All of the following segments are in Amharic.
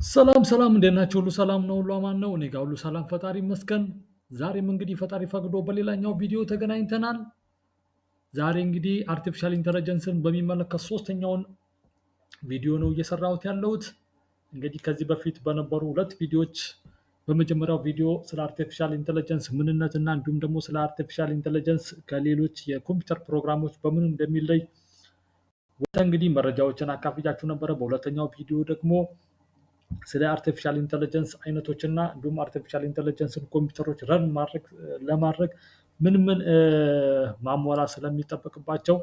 ሰላም እንዴት ናችሁ? ሁሉ ሰላም ነው? ሁሉ አማን ነው? እኔ ጋር ሁሉ ሰላም ፈጣሪ ይመስገን። ዛሬም እንግዲህ ፈጣሪ ፈቅዶ በሌላኛው ቪዲዮ ተገናኝተናል። ዛሬ እንግዲህ አርቲፊሻል ኢንተለጀንስን በሚመለከት ሶስተኛውን ቪዲዮ ነው እየሰራሁት ያለሁት። እንግዲህ ከዚህ በፊት በነበሩ ሁለት ቪዲዮዎች በመጀመሪያው ቪዲዮ ስለ አርቲፊሻል ኢንተለጀንስ ምንነት እና እንዲሁም ደግሞ ስለ አርቲፊሻል ኢንተለጀንስ ከሌሎች የኮምፒውተር ፕሮግራሞች በምን እንደሚለይ እንግዲህ መረጃዎችን አካፍያችሁ ነበረ። በሁለተኛው ቪዲዮ ደግሞ ስለ አርቲፊሻል ኢንተለጀንስ አይነቶችና እንዲሁም አርቲፊሻል ኢንተለጀንስን ኮምፒውተሮች ረን ለማድረግ ምን ማሟላት ስለሚጠበቅባቸው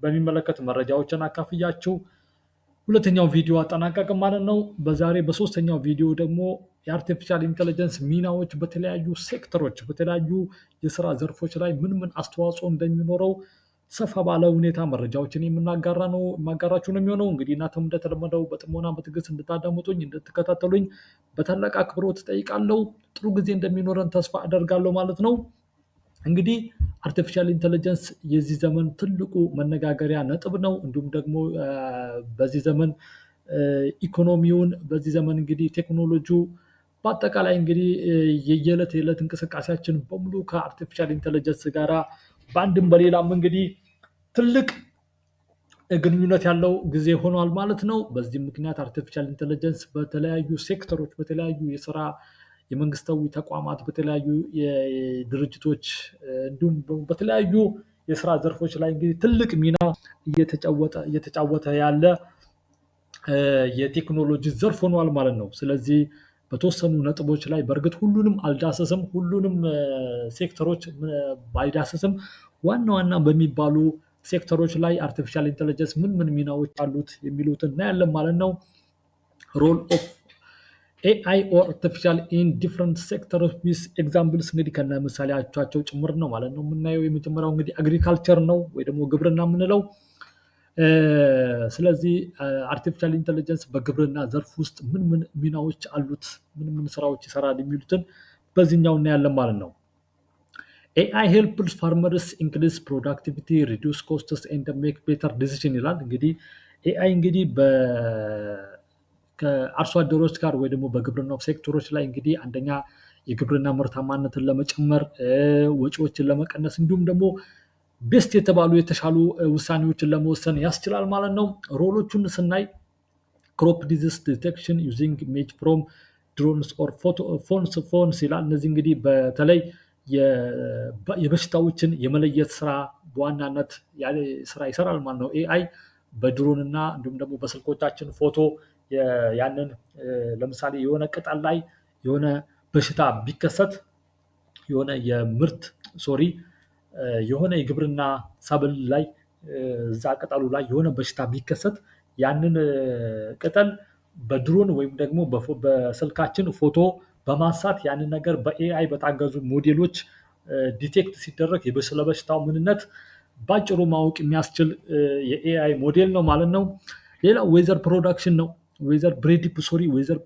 በሚመለከት መረጃዎችን አካፍያችሁ ሁለተኛው ቪዲዮ አጠናቀቅም ማለት ነው። በዛሬ በሶስተኛው ቪዲዮ ደግሞ የአርቲፊሻል ኢንተለጀንስ ሚናዎች በተለያዩ ሴክተሮች በተለያዩ የስራ ዘርፎች ላይ ምን አስተዋጽኦ እንደሚኖረው ሰፋ ባለ ሁኔታ መረጃዎችን የማጋራችሁ ነው የሚሆነው። እንግዲህ እናንተም እንደተለመደው በጥሞና በትዕግስት እንድታዳምጡኝ እንድትከታተሉኝ በታላቅ አክብሮት እጠይቃለሁ። ጥሩ ጊዜ እንደሚኖረን ተስፋ አደርጋለሁ ማለት ነው። እንግዲህ አርቲፊሻል ኢንተለጀንስ የዚህ ዘመን ትልቁ መነጋገሪያ ነጥብ ነው። እንዲሁም ደግሞ በዚህ ዘመን ኢኮኖሚውን በዚህ ዘመን እንግዲህ ቴክኖሎጂው በአጠቃላይ እንግዲህ የዕለት እንቅስቃሴያችን በሙሉ ከአርቲፊሻል ኢንተለጀንስ ጋራ በአንድም በሌላም እንግዲህ ትልቅ ግንኙነት ያለው ጊዜ ሆኗል ማለት ነው። በዚህ ምክንያት አርቲፊሻል ኢንተለጀንስ በተለያዩ ሴክተሮች በተለያዩ የስራ የመንግስታዊ ተቋማት በተለያዩ ድርጅቶች እንዲሁም በተለያዩ የስራ ዘርፎች ላይ እንግዲህ ትልቅ ሚና እየተጫወተ ያለ የቴክኖሎጂ ዘርፍ ሆኗል ማለት ነው። ስለዚህ በተወሰኑ ነጥቦች ላይ በእርግጥ ሁሉንም አልዳሰስም፣ ሁሉንም ሴክተሮች ባይዳሰስም ዋና ዋና በሚባሉ ሴክተሮች ላይ አርቲፊሻል ኢንተለጀንስ ምን ሚናዎች አሉት የሚሉትን እናያለን ማለት ነው። ሮል ኦፍ ኤአይ ኦር አርቲፊሻል ኢን ዲፍረንት ሴክተሮች ዊዝ ኤግዛምፕልስ እንግዲህ ከነ ምሳሌያቸው ጭምር ነው ማለት ነው የምናየው። የመጀመሪያው እንግዲህ አግሪካልቸር ነው ወይ ደግሞ ግብርና የምንለው። ስለዚህ አርቲፊሻል ኢንተለጀንስ በግብርና ዘርፍ ውስጥ ምን ሚናዎች አሉት፣ ምን ስራዎች ይሰራል የሚሉትን በዚህኛው እናያለን ማለት ነው። ኤአይ ሄልፕስ ፋርመርስ ኢንክሪዝ ፕሮዳክቲቪቲ ሪዱስ ኮስትስ ኤንድ ሜክ ቤተር ዲሲዥን ይላል። እንግዲህ ኤአይ እንግዲህ ከአርሶ አደሮች ጋር ወይ ደግሞ በግብርናው ሴክተሮች ላይ እንግዲህ አንደኛ የግብርና ምርታማነትን ለመጨመር ወጪዎችን ለመቀነስ እንዲሁም ደግሞ ቤስት የተባሉ የተሻሉ ውሳኔዎችን ለመወሰን ያስችላል ማለት ነው። ሮሎቹን ስናይ ክሮፕ ዲዚዝ ዲቴክሽን ዩዚንግ ኢሜጅ ፍሮም ድሮንስ ኦር ፎንስ ይላል። እነዚህ እንግዲህ በተለይ የበሽታዎችን የመለየት ስራ በዋናነት ስራ ይሰራል ማለት ነው። ኤአይ በድሮን እና እንዲሁም ደግሞ በስልኮቻችን ፎቶ ያንን ለምሳሌ የሆነ ቅጠል ላይ የሆነ በሽታ ቢከሰት የሆነ የሆነ የግብርና ሰብል ላይ እዛ ቅጠሉ ላይ የሆነ በሽታ ቢከሰት ያንን ቅጠል በድሮን ወይም ደግሞ በስልካችን ፎቶ በማንሳት ያንን ነገር በኤአይ በታገዙ ሞዴሎች ዲቴክት ሲደረግ ስለበሽታው ምንነት ባጭሩ ማወቅ የሚያስችል የኤአይ ሞዴል ነው ማለት ነው። ሌላው ዌዘር ፕሮዳክሽን ነው። ዌዘር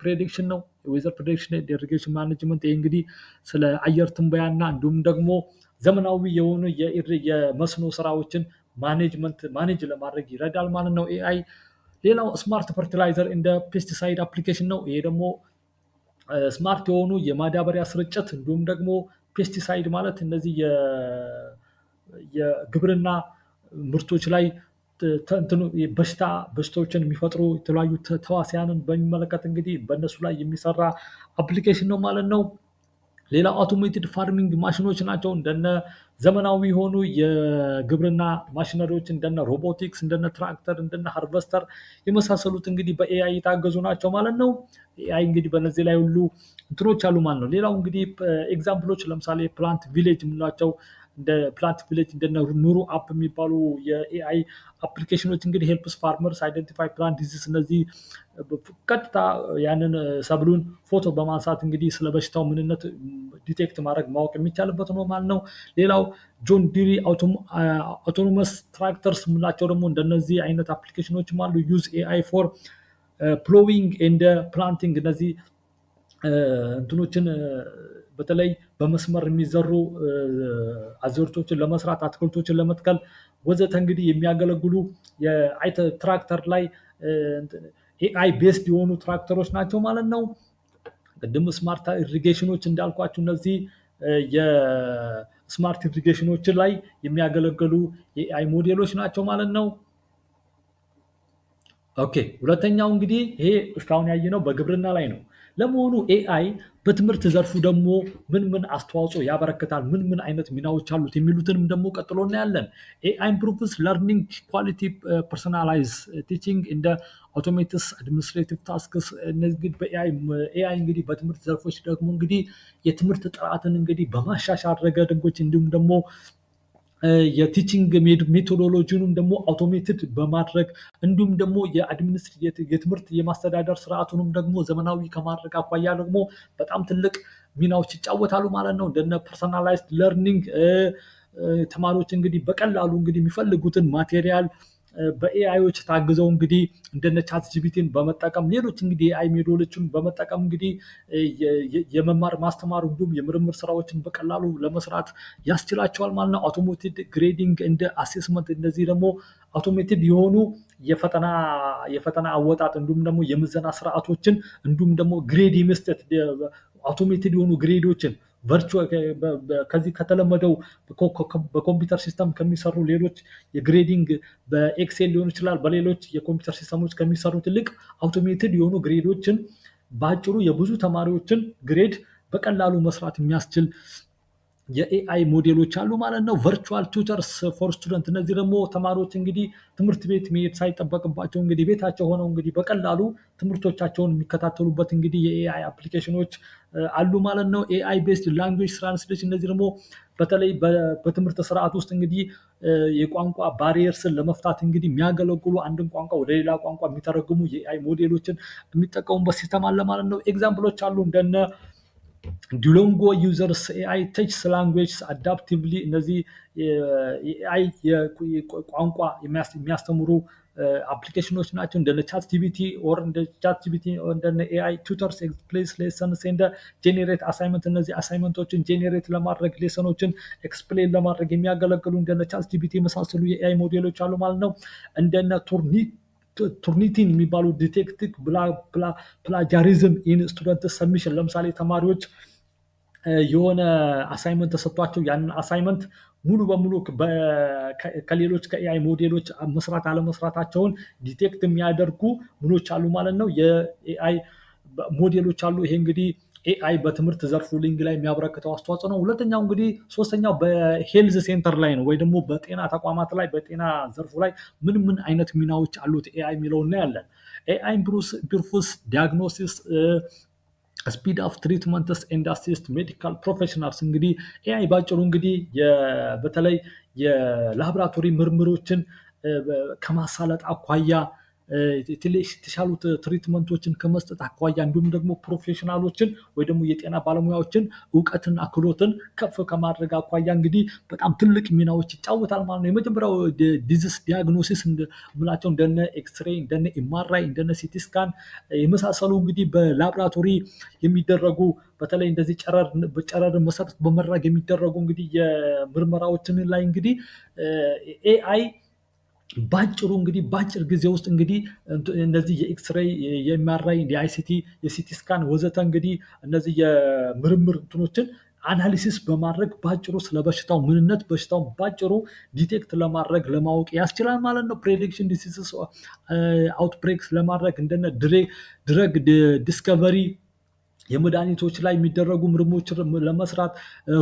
ፕሬዲክሽን ነው። ዌዘር ፕሬዲክሽን ኢሪጌሽን ማኔጅመንት። ይህ እንግዲህ ስለ አየር ትንበያና እንዲሁም ደግሞ ዘመናዊ የሆኑ የመስኖ ስራዎችን ማኔጅ ለማድረግ ይረዳል ማለት ነው ኤአይ። ሌላው ስማርት ፈርቲላይዘር እንደ ፔስቲሳይድ አፕሊኬሽን ነው። ይሄ ደግሞ ስማርት የሆኑ የማዳበሪያ ስርጭት እንዲሁም ደግሞ ፔስቲሳይድ ማለት እነዚህ የግብርና ምርቶች ላይ በሽታዎችን የሚፈጥሩ የተለያዩ ተዋሲያንን በሚመለከት እንግዲህ በእነሱ ላይ የሚሰራ አፕሊኬሽን ነው ማለት ነው። ሌላ አውቶሜትድ ፋርሚንግ ማሽኖች ናቸው። እንደነ ዘመናዊ የሆኑ የግብርና ማሽነሪዎች እንደነ ሮቦቲክስ፣ እንደነ ትራክተር፣ እንደነ ሃርቨስተር የመሳሰሉት እንግዲህ በኤአይ የታገዙ ናቸው ማለት ነው። ኤአይ እንግዲህ በነዚህ ላይ ሁሉ እንትኖች አሉ ማለት ነው። ሌላው እንግዲህ ኤግዛምፕሎች ለምሳሌ ፕላንት ቪሌጅ የምንላቸው እንደ ፕላንት ቪሌጅ እንደነ ኑሩ አፕ የሚባሉ የኤአይ አፕሊኬሽኖች እንግዲህ ሄልፕስ ፋርመርስ አይደንቲፋይ ፕላንት ዲዚዝ። እነዚህ ቀጥታ ያንን ሰብሉን ፎቶ በማንሳት እንግዲህ ስለ በሽታው ምንነት ዲቴክት ማወቅ የሚቻልበት ነው ማለት ነው። ሌላው ጆን ዲሪ አውቶኖመስ ትራክተርስ የምንላቸው ደግሞ እንደነዚህ አይነት አፕሊኬሽኖችም አሉ። ዩዝ ኤአይ ፎር ፕሎዊንግ ኤንድ ፕላንቲንግ። እነዚህ እንትኖችን በተለይ በመስመር የሚዘሩ አዝርቶችን ለመስራት አትክልቶችን ለመትከል ወዘተ እንግዲህ የሚያገለግሉ ትራክተር ላይ ኤአይ ቤስድ የሆኑ ትራክተሮች ናቸው ማለት ነው። ቅድም ስማርት ኢሪጌሽኖች እንዳልኳችሁ እነዚህ የስማርት ኢሪጌሽኖች ላይ የሚያገለግሉ የኤአይ ሞዴሎች ናቸው ማለት ነው። ኦኬ ሁለተኛው እንግዲህ ይሄ እስካሁን ያየነው በግብርና ላይ ነው። ለመሆኑ ኤአይ በትምህርት ዘርፉ ደግሞ ምን አስተዋጽኦ ያበረክታል? ምን አይነት ሚናዎች አሉት? የሚሉትንም ደግሞ ቀጥሎ እናያለን። ኤአይ ኢምፕሩቭስ ለርኒንግ ኳሊቲ፣ ፐርሰናላይዝ ቲቺንግ እንደ አውቶሜትስ አድሚኒስትሬቲቭ ታስክስ። እነዚህ በኤአይ እንግዲህ በትምህርት ዘርፎች ደግሞ እንግዲህ የትምህርት ጥራትን እንግዲህ በማሻሻል ረገዶች እንዲሁም ደግሞ የቲቺንግ ሜቶዶሎጂንም ደግሞ አውቶሜትድ በማድረግ እንዲሁም ደግሞ የትምህርት የማስተዳደር ስርዓቱንም ደግሞ ዘመናዊ ከማድረግ አኳያ ደግሞ በጣም ትልቅ ሚናዎች ይጫወታሉ ማለት ነው። እንደነ ፐርሰናላይዝድ ለርኒንግ ተማሪዎች እንግዲህ በቀላሉ እንግዲህ የሚፈልጉትን ማቴሪያል በኤአይዎች ታግዘው እንግዲህ እንደነ ቻት ጂፒቲን በመጠቀም ሌሎች እንግዲህ የኤአይ ሜዶሎችን በመጠቀም እንግዲህ የመማር ማስተማር እንዲሁም የምርምር ስራዎችን በቀላሉ ለመስራት ያስችላቸዋል ማለት ነው። አውቶሜትድ ግሬዲንግ እንደ አሴስመንት፣ እነዚህ ደግሞ አውቶሜትድ የሆኑ የፈተና አወጣጥ እንዲሁም ደግሞ የምዘና ስርዓቶችን እንዲሁም ደግሞ ግሬድ የመስጠት አውቶሜትድ የሆኑ ግሬዶችን ከዚህ ከተለመደው በኮምፒውተር ሲስተም ከሚሰሩ ሌሎች የግሬዲንግ በኤክሴል ሊሆን ይችላል በሌሎች የኮምፒውተር ሲስተሞች ከሚሰሩት ይልቅ አውቶሜትድ የሆኑ ግሬዶችን በአጭሩ የብዙ ተማሪዎችን ግሬድ በቀላሉ መስራት የሚያስችል የኤአይ ሞዴሎች አሉ ማለት ነው። ቨርቹዋል ቱተርስ ፎር ስቱደንት፣ እነዚህ ደግሞ ተማሪዎች እንግዲህ ትምህርት ቤት መሄድ ሳይጠበቅባቸው እንግዲህ ቤታቸው ሆነው እንግዲህ በቀላሉ ትምህርቶቻቸውን የሚከታተሉበት እንግዲህ የኤአይ አፕሊኬሽኖች አሉ ማለት ነው። ኤአይ ቤስድ ላንጉዌጅ ትራንስሌሽን፣ እነዚህ ደግሞ በተለይ በትምህርት ስርዓት ውስጥ እንግዲህ የቋንቋ ባሪየርስን ለመፍታት እንግዲህ የሚያገለግሉ አንድን ቋንቋ ወደ ሌላ ቋንቋ የሚተረጉሙ የኤአይ ሞዴሎችን የሚጠቀሙበት ሲስተም አለ ማለት ነው። ኤግዛምፕሎች አሉ እንደነ ዱኦሊንጎ ዩዘርስ ኤአይ ቴክስ ላንጉዌጅ አዳፕቲቭሊ፣ እነዚህ የኤአይ ቋንቋ የሚያስተምሩ አፕሊኬሽኖች ናቸው። እንደነ ቻት ጂፒቲ ኦር እንደነ ኤአይ ቱተርስ ኤክስፕሌስ ሌሰንስ እንደ ጄኔሬት አሳይመንት፣ እነዚህ አሳይመንቶችን ጄኔሬት ለማድረግ ሌሰኖችን ኤክስፕሌን ለማድረግ የሚያገለግሉ እንደነ ቻት ጂፒቲ የመሳሰሉ የኤአይ ሞዴሎች አሉ ማለት ነው። እንደነ ቱርኒቲን የሚባሉ ዲቴክቲቭ ፕላጃሪዝም ኢን ስቱደንት ሰሚሽን፣ ለምሳሌ ተማሪዎች የሆነ አሳይመንት ተሰጥቷቸው ያንን አሳይመንት ሙሉ በሙሉ ከሌሎች ከኤአይ ሞዴሎች መስራት አለመስራታቸውን ዲቴክት የሚያደርጉ ምኖች አሉ ማለት ነው። የኤአይ ሞዴሎች አሉ። ይሄ እንግዲህ ኤአይ በትምህርት ዘርፉ ሊንግ ላይ የሚያበረክተው አስተዋጽኦ ነው። ሁለተኛው እንግዲህ ሶስተኛው በሄልዝ ሴንተር ላይ ነው ወይ ደግሞ በጤና ተቋማት ላይ በጤና ዘርፉ ላይ ምን አይነት ሚናዎች አሉት ኤአይ የሚለው እናያለን። ኤአይ ኢምፕሩቭስ ዲያግኖሲስ ስፒድ ኦፍ ትሪትመንትስ ኤንድ አሲስት ሜዲካል ፕሮፌሽናልስ። እንግዲህ ኤአይ ባጭሩ እንግዲህ በተለይ የላቦራቶሪ ምርምሮችን ከማሳለጥ አኳያ የተሻሉ ትሪትመንቶችን ከመስጠት አኳያ እንዲሁም ደግሞ ፕሮፌሽናሎችን ወይ ደግሞ የጤና ባለሙያዎችን እውቀትን ክህሎትን ከፍ ከማድረግ አኳያ እንግዲህ በጣም ትልቅ ሚናዎች ይጫወታል ማለት ነው። የመጀመሪያው ዲዚዝ ዲያግኖሲስ ምላቸው እንደነ ኤክስሬይ፣ እንደነ ኤምአርአይ፣ እንደነ ሲቲስካን የመሳሰሉ እንግዲህ በላቦራቶሪ የሚደረጉ በተለይ እንደዚህ ጨረር መሰረት በመድረግ የሚደረጉ እንግዲህ የምርመራዎችን ላይ እንግዲህ ኤአይ ባጭሩ እንግዲህ ባጭር ጊዜ ውስጥ እንግዲህ እነዚህ የኤክስሬይ፣ የኤምአርአይ፣ የአይሲቲ፣ የሲቲ ስካን ወዘተ እንግዲህ እነዚህ የምርምር እንትኖችን አናሊሲስ በማድረግ ባጭሩ ስለ በሽታው ምንነት በሽታውን ባጭሩ ዲቴክት ለማድረግ ለማወቅ ያስችላል ማለት ነው። ፕሬዲክሽን ዲሲዝስ አውትብሬክስ ለማድረግ እንደነ ድረግ ዲስከቨሪ የመድኃኒቶች ላይ የሚደረጉ ምርምሮች ለመስራት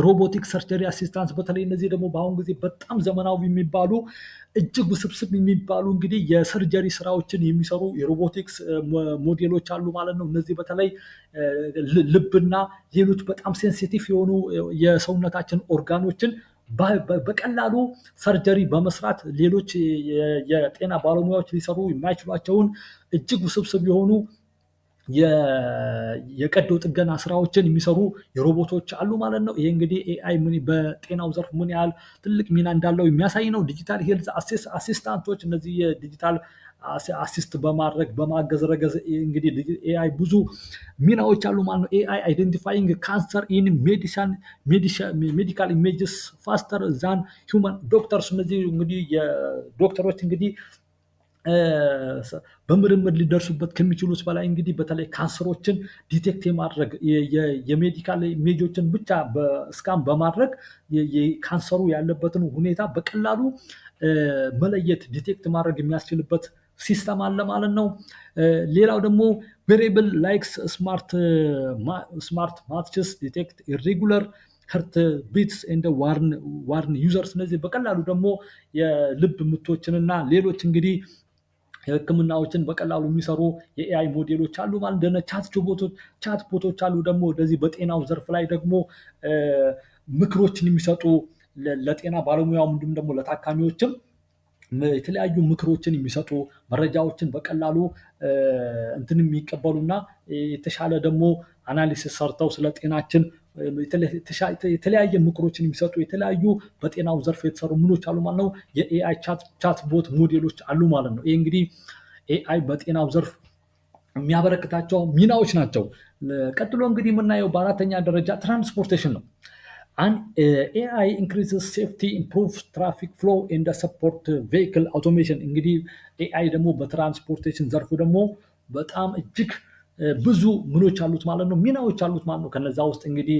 ሮቦቲክ ሰርጀሪ አሲስታንስ፣ በተለይ እነዚህ ደግሞ በአሁን ጊዜ በጣም ዘመናዊ የሚባሉ እጅግ ውስብስብ የሚባሉ እንግዲህ የሰርጀሪ ስራዎችን የሚሰሩ የሮቦቲክስ ሞዴሎች አሉ ማለት ነው። እነዚህ በተለይ ልብና ሌሎች በጣም ሴንሲቲቭ የሆኑ የሰውነታችን ኦርጋኖችን በቀላሉ ሰርጀሪ በመስራት ሌሎች የጤና ባለሙያዎች ሊሰሩ የማይችሏቸውን እጅግ ውስብስብ የሆኑ የቀዶ ጥገና ስራዎችን የሚሰሩ የሮቦቶች አሉ ማለት ነው። ይሄ እንግዲህ ኤአይ በጤናው ዘርፍ ምን ያህል ትልቅ ሚና እንዳለው የሚያሳይ ነው። ዲጂታል ሄልዝ አሲስታንቶች፣ እነዚህ የዲጂታል አሲስት በማድረግ በማገዝ ረገዝ እንግዲህ ኤአይ ብዙ ሚናዎች አሉ ማለት ነው። ኤአይ አይደንቲፋይንግ ካንሰር ኢን ሜዲካል ኢሜጅስ ፋስተር ዛን ሂውማን ዶክተርስ፣ እነዚህ እንግዲህ የዶክተሮች እንግዲህ በምርምር ሊደርሱበት ከሚችሉት በላይ እንግዲህ በተለይ ካንሰሮችን ዲቴክት የማድረግ የሜዲካል ኢሜጆችን ብቻ ስካን በማድረግ ካንሰሩ ያለበትን ሁኔታ በቀላሉ መለየት ዲቴክት ማድረግ የሚያስችልበት ሲስተም አለ ማለት ነው። ሌላው ደግሞ ቬሪብል ላይክስ ስማርት ማትችስ ዲቴክት ኢሬጉለር ህርት ቢትስ እንደ ዋርን ዩዘርስ። እነዚህ በቀላሉ ደግሞ የልብ ምቶችንና ሌሎች እንግዲህ ህክምናዎችን በቀላሉ የሚሰሩ የኤአይ ሞዴሎች አሉ ማለት እንደነ ቻት ቦቶች አሉ። ደግሞ እንደዚህ በጤናው ዘርፍ ላይ ደግሞ ምክሮችን የሚሰጡ ለጤና ባለሙያው እንዲሁም ደግሞ ለታካሚዎችም የተለያዩ ምክሮችን የሚሰጡ መረጃዎችን በቀላሉ እንትን የሚቀበሉና የተሻለ ደግሞ አናሊሲስ ሰርተው ስለ ጤናችን የተለያየ ምክሮችን የሚሰጡ የተለያዩ በጤናው ዘርፍ የተሰሩ ምኖች አሉ ማለት ነው። የኤአይ ቻት ቦት ሞዴሎች አሉ ማለት ነው። ይህ እንግዲህ ኤአይ በጤናው ዘርፍ የሚያበረክታቸው ሚናዎች ናቸው። ቀጥሎ እንግዲህ የምናየው በአራተኛ ደረጃ ትራንስፖርቴሽን ነው። AI increases safety, improves traffic flow in the support vehicle automation። እንግዲህ ኤአይ ደግሞ በትራንስፖርቴሽን ዘርፉ ደግሞ በጣም እጅግ ብዙ ምኖች አሉት ማለት ነው፣ ሚናዎች አሉት ማለት ነው። ከነዛ ውስጥ እንግዲህ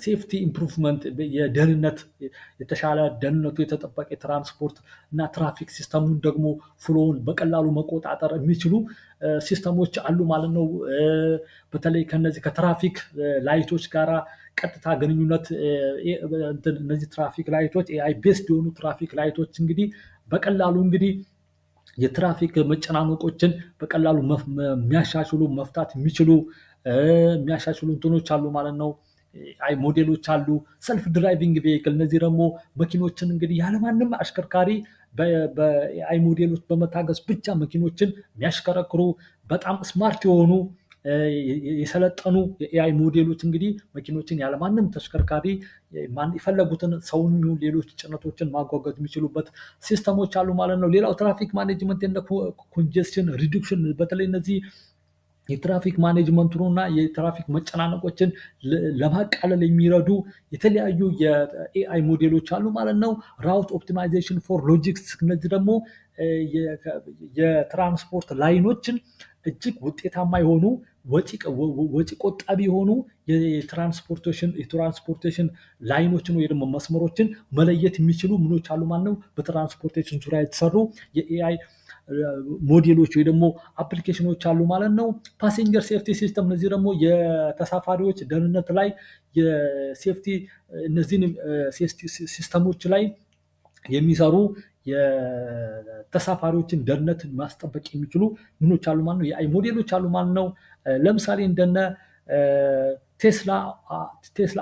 ሴፍቲ ኢምፕሩቭመንት የደህንነት የተሻለ ደህንነቱ የተጠበቀ የትራንስፖርት እና ትራፊክ ሲስተሙን ደግሞ ፍሎውን በቀላሉ መቆጣጠር የሚችሉ ሲስተሞች አሉ ማለት ነው። በተለይ ከነዚህ ከትራፊክ ላይቶች ጋራ ቀጥታ ግንኙነት እነዚህ ትራፊክ ላይቶች ኤአይ ቤስድ የሆኑ ትራፊክ ላይቶች እንግዲህ በቀላሉ እንግዲህ የትራፊክ መጨናነቆችን በቀላሉ የሚያሻሽሉ መፍታት የሚችሉ የሚያሻሽሉ እንትኖች አሉ ማለት ነው። አይ ሞዴሎች አሉ። ሰልፍ ድራይቪንግ ቬሂክል፣ እነዚህ ደግሞ መኪኖችን እንግዲህ ያለማንም አሽከርካሪ በአይ ሞዴሎች በመታገዝ ብቻ መኪኖችን የሚያሽከረክሩ በጣም ስማርት የሆኑ የሰለጠኑ የኤአይ ሞዴሎች እንግዲህ መኪኖችን ያለማንም ተሽከርካሪ የፈለጉትን ሰውን ይሁን ሌሎች ጭነቶችን ማጓጓዝ የሚችሉበት ሲስተሞች አሉ ማለት ነው። ሌላው ትራፊክ ማኔጅመንት እና ኮንጀስሽን ሪዱክሽን፣ በተለይ እነዚህ የትራፊክ ማኔጅመንቱንና የትራፊክ መጨናነቆችን ለማቃለል የሚረዱ የተለያዩ የኤአይ ሞዴሎች አሉ ማለት ነው። ራውት ኦፕቲማይዜሽን ፎር ሎጂስቲክስ፣ እነዚህ ደግሞ የትራንስፖርት ላይኖችን እጅግ ውጤታማ የሆኑ ወጪ ቆጣቢ የሆኑ የትራንስፖርቴሽን ላይኖችን ወይ ደግሞ መስመሮችን መለየት የሚችሉ ምኖች አሉ ማለት ነው። በትራንስፖርቴሽን ዙሪያ የተሰሩ የኤአይ ሞዴሎች ወይ ደግሞ አፕሊኬሽኖች አሉ ማለት ነው። ፓሴንጀር ሴፍቲ ሲስተም፣ እነዚህ ደግሞ የተሳፋሪዎች ደህንነት ላይ የሴፍቲ እነዚህን ሲስተሞች ላይ የሚሰሩ የተሳፋሪዎችን ደህንነት ማስጠበቅ የሚችሉ ምኖች አሉ ማለት ነው። የአይ ሞዴሎች አሉ ማለት ነው። ለምሳሌ እንደነ ቴስላ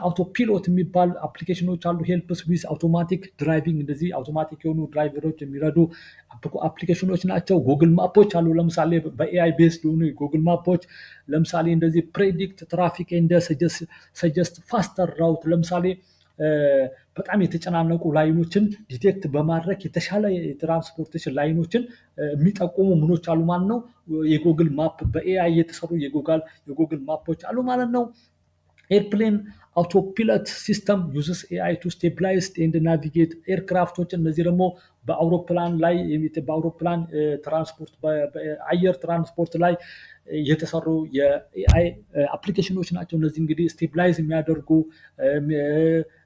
አውቶፒሎት የሚባል አፕሊኬሽኖች አሉ። ሄልፕስ ዊዝ አውቶማቲክ ድራይቪንግ፣ እንደዚህ አውቶማቲክ የሆኑ ድራይቨሮች የሚረዱ አፕሊኬሽኖች ናቸው። ጉግል ማፖች አሉ። ለምሳሌ በኤአይ ቤስድ የሆኑ ጉግል ማፖች ለምሳሌ እንደዚህ ፕሬዲክት ትራፊክ እንደ ሰጀስት ፋስተር ራውት፣ ለምሳሌ በጣም የተጨናነቁ ላይኖችን ዲቴክት በማድረግ የተሻለ የትራንስፖርቴሽን ላይኖችን የሚጠቁሙ ምኖች አሉ ማለት ነው። የጉግል ማፕ በኤአይ የተሰሩ የጉግል ማፖች አሉ ማለት ነው። ኤርፕሌን አውቶፒሎት ሲስተም ዩዝስ ኤአይ ቱ ስቴብላይዝ ኤንድ ናቪጌት ኤርክራፍቶች፣ እነዚህ ደግሞ በአውሮፕላን ላይ በአውሮፕላን ትራንስፖርት በአየር ትራንስፖርት ላይ የተሰሩ የኤአይ አፕሊኬሽኖች ናቸው። እነዚህ እንግዲህ ስቴብላይዝ የሚያደርጉ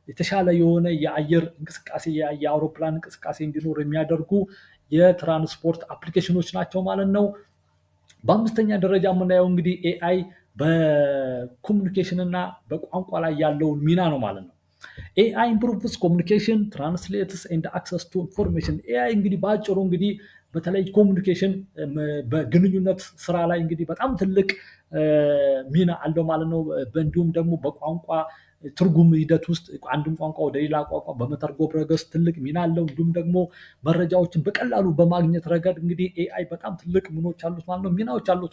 የተሻለ የሆነ የአየር እንቅስቃሴ የአውሮፕላን እንቅስቃሴ እንዲኖር የሚያደርጉ የትራንስፖርት አፕሊኬሽኖች ናቸው ማለት ነው። በአምስተኛ ደረጃ የምናየው እንግዲህ ኤአይ በኮሚኒኬሽን እና በቋንቋ ላይ ያለውን ሚና ነው ማለት ነው። ኤአይ ኢምፕሩቭስ ኮሚኒኬሽን ትራንስሌትስ ኤንድ አክሰስ ቱ ኢንፎርሜሽን። ኤአይ እንግዲህ በአጭሩ እንግዲህ በተለይ ኮሚኒኬሽን በግንኙነት ስራ ላይ እንግዲህ በጣም ትልቅ ሚና አለው ማለት ነው። እንዲሁም ደግሞ በቋንቋ ትርጉም ሂደት ውስጥ አንድን ቋንቋ ወደ ሌላ ቋንቋ በመተርጎም ረገድ ትልቅ ሚና አለው። እንዲሁም ደግሞ መረጃዎችን በቀላሉ በማግኘት ረገድ እንግዲህ ኤአይ በጣም ትልቅ ሚናዎች አሉት ማለት ነው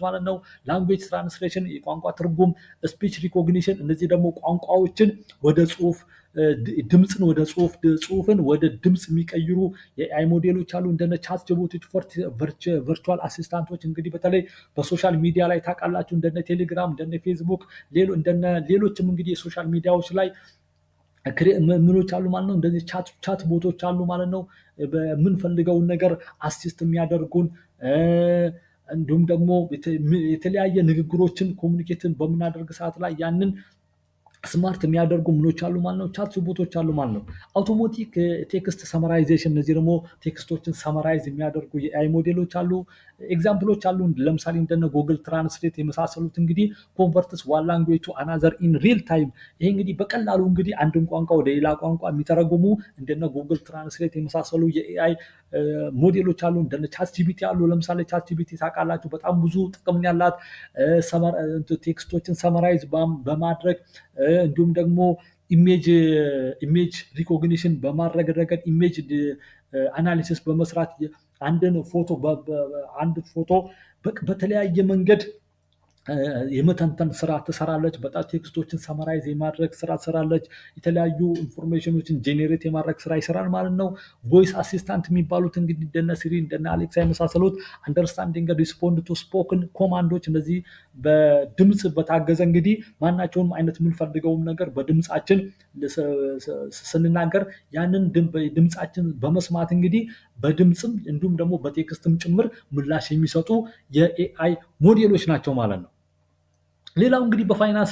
ማለት ነው። ላንጉዌጅ ትራንስሌሽን የቋንቋ ትርጉም፣ ስፒች ሪኮግኒሽን፣ እነዚህ ደግሞ ቋንቋዎችን ወደ ጽሁፍ፣ ድምፅን ወደ ጽሁፍ፣ ጽሁፍን ወደ ድምፅ የሚቀይሩ የኤአይ ሞዴሎች አሉ። እንደነ ቻት ጂፒቲ ቨርቹዋል አሲስታንቶች እንግዲህ በተለይ በሶሻል ሚዲያ ላይ ታውቃላችሁ እንደነ ቴሌግራም፣ እንደነ ፌስቡክ፣ እንደነ ሌሎችም እንግዲህ የሶሻል ሚዲያዎች ላይ ምኖች አሉ ማለት ነው። እንደዚህ ቻት ቦቶች አሉ ማለት ነው። በምንፈልገውን ነገር አሲስት የሚያደርጉን እንዲሁም ደግሞ የተለያየ ንግግሮችን ኮሚኒኬትን በምናደርግ ሰዓት ላይ ያንን ስማርት የሚያደርጉ ምኖች አሉ ማለት ነው። ቻት ቦቶች አሉ ማለት ነው። አውቶማቲክ ቴክስት ሰመራይዜሽን፣ እነዚህ ደግሞ ቴክስቶችን ሰመራይዝ የሚያደርጉ የኤአይ ሞዴሎች አሉ። ኤግዛምፕሎች አሉ። ለምሳሌ እንደነ ጉግል ትራንስሌት የመሳሰሉት እንግዲህ ኮንቨርትስ ዋን ላንጉዌጅ ቱ አናዘር ኢን ሪል ታይም። ይሄ እንግዲህ በቀላሉ እንግዲህ አንድን ቋንቋ ወደ ሌላ ቋንቋ የሚተረጉሙ እንደነ ጉግል ትራንስሌት የመሳሰሉ የኤአይ ሞዴሎች አሉ። እንደነ ቻት ጂፒቲ አሉ። ለምሳሌ ቻት ጂፒቲ ታውቃላችሁ፣ በጣም ብዙ ጥቅም ያላት ቴክስቶችን ሰመራይዝ በማድረግ እንዲሁም ደግሞ ኢሜጅ ሪኮግኒሽን በማድረግ ረገድ ኢሜጅ አናሊሲስ በመስራት አንድ ፎቶ በተለያየ መንገድ የመተንተን ስራ ትሰራለች። በጣም ቴክስቶችን ሰመራይዝ የማድረግ ስራ ትሰራለች። የተለያዩ ኢንፎርሜሽኖችን ጄኔሬት የማድረግ ስራ ይሰራል ማለት ነው። ቮይስ አሲስታንት የሚባሉት እንግዲህ እንደነ ሲሪ እንደነ አሌክሳ የመሳሰሉት አንደርስታንዲንግ ሪስፖንድ ቱ ስፖክን ኮማንዶች፣ እነዚህ በድምፅ በታገዘ እንግዲህ ማናቸውንም አይነት የምንፈልገውን ነገር በድምፃችን ስንናገር ያንን ድምፃችን በመስማት እንግዲህ በድምፅም እንዲሁም ደግሞ በቴክስትም ጭምር ምላሽ የሚሰጡ የኤአይ ሞዴሎች ናቸው ማለት ነው። ሌላው እንግዲህ በፋይናንስ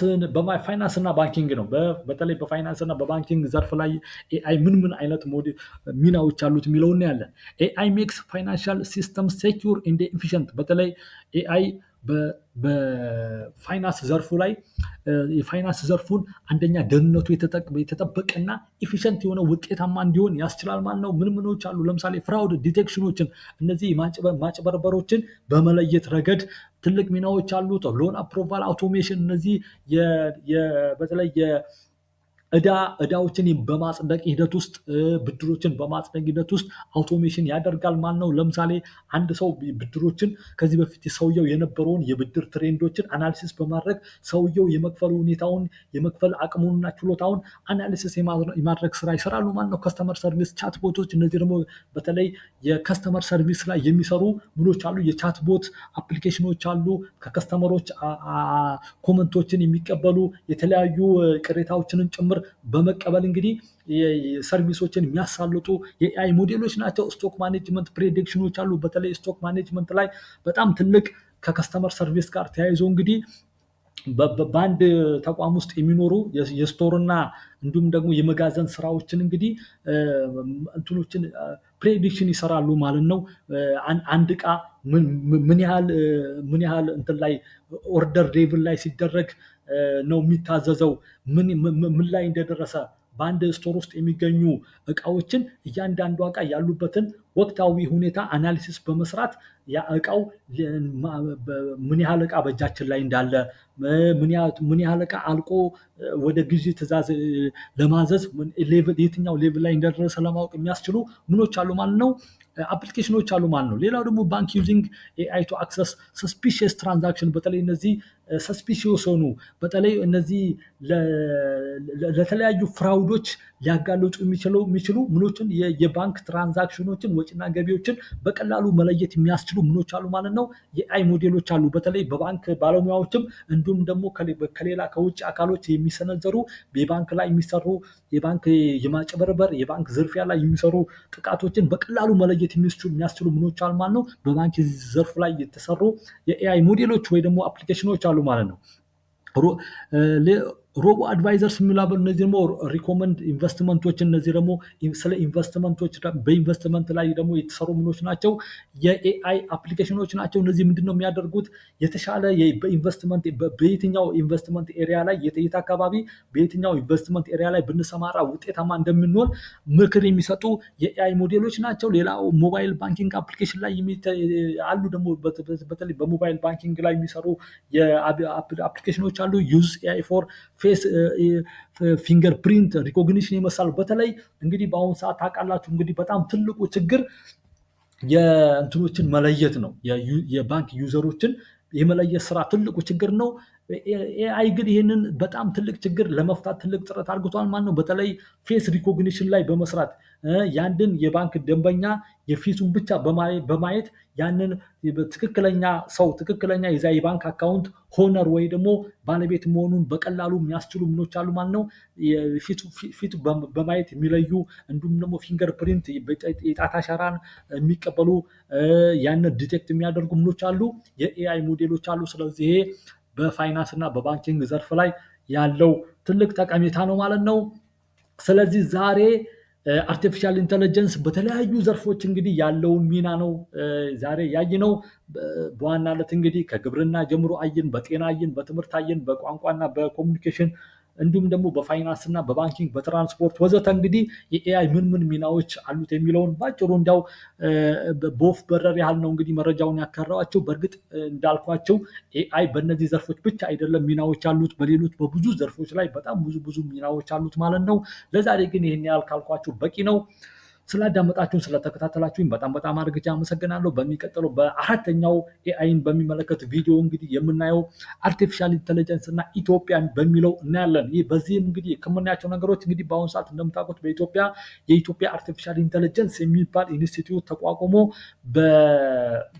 እና ባንኪንግ ነው። በተለይ በፋይናንስ እና በባንኪንግ ዘርፍ ላይ ኤአይ ምን አይነት ሚናዎች አሉት የሚለውን ያለን። ኤአይ ሜክስ ፋይናንሻል ሲስተም ሴኪዩር ኤንድ ኤፊሽንት። በተለይ ኤአይ በፋይናንስ ዘርፉ ላይ የፋይናንስ ዘርፉን አንደኛ ደህንነቱ የተጠበቀና ኤፊሽንት የሆነ ውጤታማ እንዲሆን ያስችላል ማለት ነው። ምኖች አሉ? ለምሳሌ ፍራውድ ዲቴክሽኖችን፣ እነዚህ ማጭበርበሮችን በመለየት ረገድ ትልቅ ሚናዎች አሉት። ሎን አፕሮቫል አውቶሜሽን፣ እነዚህ በተለይ እዳዎችን በማጽደቅ ሂደት ውስጥ ብድሮችን በማጽደቅ ሂደት ውስጥ አውቶሜሽን ያደርጋል ማለት ነው። ለምሳሌ አንድ ሰው ብድሮችን ከዚህ በፊት ሰውየው የነበረውን የብድር ትሬንዶችን አናሊሲስ በማድረግ ሰውየው የመክፈል ሁኔታውን የመክፈል አቅሙንና ችሎታውን አናሊሲስ የማድረግ ስራ ይሰራሉ ማለት ነው። ከስተመር ሰርቪስ ቻት ቦቶች፣ እነዚህ ደግሞ በተለይ የከስተመር ሰርቪስ ላይ የሚሰሩ ምኖች አሉ። የቻት ቦት አፕሊኬሽኖች አሉ። ከከስተመሮች ኮመንቶችን የሚቀበሉ የተለያዩ ቅሬታዎችንን ጭምር በመቀበል እንግዲህ ሰርቪሶችን የሚያሳልጡ የኤአይ ሞዴሎች ናቸው። ስቶክ ማኔጅመንት ፕሬዲክሽኖች አሉ። በተለይ ስቶክ ማኔጅመንት ላይ በጣም ትልቅ ከከስተመር ሰርቪስ ጋር ተያይዞ እንግዲህ በአንድ ተቋም ውስጥ የሚኖሩ የስቶርና እንዲሁም ደግሞ የመጋዘን ስራዎችን እንግዲህ እንትኖችን ፕሬዲክሽን ይሰራሉ ማለት ነው። አንድ እቃ ምን ያህል እንትን ላይ ኦርደር ሌቭል ላይ ሲደረግ ነው የሚታዘዘው፣ ምን ላይ እንደደረሰ በአንድ ስቶር ውስጥ የሚገኙ እቃዎችን እያንዳንዱ እቃ ያሉበትን ወቅታዊ ሁኔታ አናሊሲስ በመስራት ያ እቃው ምን ያህል እቃ በእጃችን ላይ እንዳለ፣ ምን ያህል እቃ አልቆ ወደ ግዢ ትዕዛዝ ለማዘዝ የትኛው ሌቭል ላይ እንደደረሰ ለማወቅ የሚያስችሉ ምኖች አሉ ማለት ነው፣ አፕሊኬሽኖች አሉ ማለት ነው። ሌላው ደግሞ ባንክ ዩዚንግ ኤአይ ቱ አክሰስ ሰስፒሺየስ ትራንዛክሽን፣ በተለይ እነዚህ ሰስፒሺየስ ሆኑ በተለይ እነዚህ ለተለያዩ ፍራውዶች ሊያጋልጡ የሚችሉ ምኖችን የባንክ ትራንዛክሽኖችን ወጪና ገቢዎችን በቀላሉ መለየት የሚያስችሉ ምኖች አሉ ማለት ነው። የኤአይ ሞዴሎች አሉ። በተለይ በባንክ ባለሙያዎችም እንዲሁም ደግሞ ከሌላ ከውጭ አካሎች የሚሰነዘሩ የባንክ ላይ የሚሰሩ የባንክ የማጭበርበር የባንክ ዝርፊያ ላይ የሚሰሩ ጥቃቶችን በቀላሉ መለየት የሚያስችሉ ምኖች አሉ ማለት ነው። በባንክ ዘርፍ ላይ የተሰሩ የኤአይ ሞዴሎች ወይ ደግሞ አፕሊኬሽኖች አሉ ማለት ነው። ሮቦ አድቫይዘርስ የሚላበሉ እነዚህ ደግሞ ሪኮመንድ ኢንቨስትመንቶችን፣ እነዚህ ደግሞ ስለ ኢንቨስትመንቶች በኢንቨስትመንት ላይ ደግሞ የተሰሩ ምኖች ናቸው፣ የኤአይ አፕሊኬሽኖች ናቸው። እነዚህ ምንድነው የሚያደርጉት? የተሻለ በኢንቨስትመንት በየትኛው ኢንቨስትመንት ኤሪያ ላይ የት አካባቢ በየትኛው ኢንቨስትመንት ኤሪያ ላይ ብንሰማራ ውጤታማ እንደምንሆን ምክር የሚሰጡ የኤአይ ሞዴሎች ናቸው። ሌላው ሞባይል ባንኪንግ አፕሊኬሽን ላይ አሉ። ደግሞ በተለይ በሞባይል ባንኪንግ ላይ የሚሰሩ አፕሊኬሽኖች አሉ። ዩዝ ኤአይ ፎር ፌስ ፊንገር ፕሪንት ሪኮግኒሽን ይመሳሉ። በተለይ እንግዲህ በአሁኑ ሰዓት ታውቃላችሁ እንግዲህ በጣም ትልቁ ችግር የእንትኖችን መለየት ነው። የባንክ ዩዘሮችን የመለየት ስራ ትልቁ ችግር ነው። ኤአይ ግን ይህንን በጣም ትልቅ ችግር ለመፍታት ትልቅ ጥረት አድርግቷል ማለት ነው። በተለይ ፌስ ሪኮግኒሽን ላይ በመስራት ያንድን የባንክ ደንበኛ የፊቱን ብቻ በማየት ያንን ትክክለኛ ሰው ትክክለኛ የዛ የባንክ አካውንት ሆነር ወይ ደግሞ ባለቤት መሆኑን በቀላሉ የሚያስችሉ ምኖች አሉ ማለት ነው። ፊቱ በማየት የሚለዩ እንዲሁም ደግሞ ፊንገር ፕሪንት የጣት አሻራን የሚቀበሉ ያንን ዲቴክት የሚያደርጉ ምኖች አሉ፣ የኤአይ ሞዴሎች አሉ። ስለዚህ ይሄ በፋይናንስ እና በባንኪንግ ዘርፍ ላይ ያለው ትልቅ ጠቀሜታ ነው ማለት ነው። ስለዚህ ዛሬ አርቲፊሻል ኢንተለጀንስ በተለያዩ ዘርፎች እንግዲህ ያለውን ሚና ነው ዛሬ ያየነው። በዋናነት እንግዲህ ከግብርና ጀምሮ አየን፣ በጤና አየን፣ በትምህርት አየን፣ በቋንቋና በኮሚኒኬሽን እንዲሁም ደግሞ በፋይናንስ እና በባንኪንግ በትራንስፖርት ወዘተ እንግዲህ የኤአይ ምን ምን ሚናዎች አሉት የሚለውን ባጭሩ እንዲያው በወፍ በረር ያህል ነው እንግዲህ መረጃውን ያከራዋቸው። በእርግጥ እንዳልኳቸው ኤአይ በእነዚህ ዘርፎች ብቻ አይደለም ሚናዎች አሉት፣ በሌሎች በብዙ ዘርፎች ላይ በጣም ብዙ ሚናዎች አሉት ማለት ነው። ለዛሬ ግን ይህን ያህል ካልኳችሁ በቂ ነው። ስላዳመጣችሁን ስለተከታተላችሁኝ በጣም አድርጌ አመሰግናለሁ። በሚቀጥለው በአራተኛው ኤአይን በሚመለከት ቪዲዮ እንግዲህ የምናየው አርቲፊሻል ኢንተለጀንስ እና ኢትዮጵያን በሚለው እናያለን። ይህ በዚህም እንግዲህ ከምናያቸው ነገሮች እንግዲህ በአሁኑ ሰዓት እንደምታውቁት የኢትዮጵያ አርቲፊሻል ኢንተለጀንስ የሚባል ኢንስቲትዩት ተቋቁሞ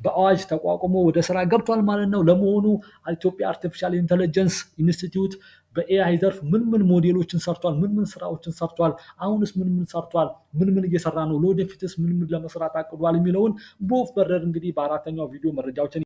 በአዋጅ ተቋቁሞ ወደ ስራ ገብቷል ማለት ነው። ለመሆኑ ኢትዮጵያ አርቲፊሻል ኢንተለጀንስ ኢንስቲትዩት በኤአይ ዘርፍ ምን ሞዴሎችን ሰርቷል? ምን ስራዎችን ሰርቷል? አሁንስ ምን ሰርቷል? ምን እየሰራ ነው? ለወደፊትስ ምን ለመስራት አቅዷል? የሚለውን በወፍ በረር እንግዲህ በአራተኛው ቪዲዮ መረጃዎችን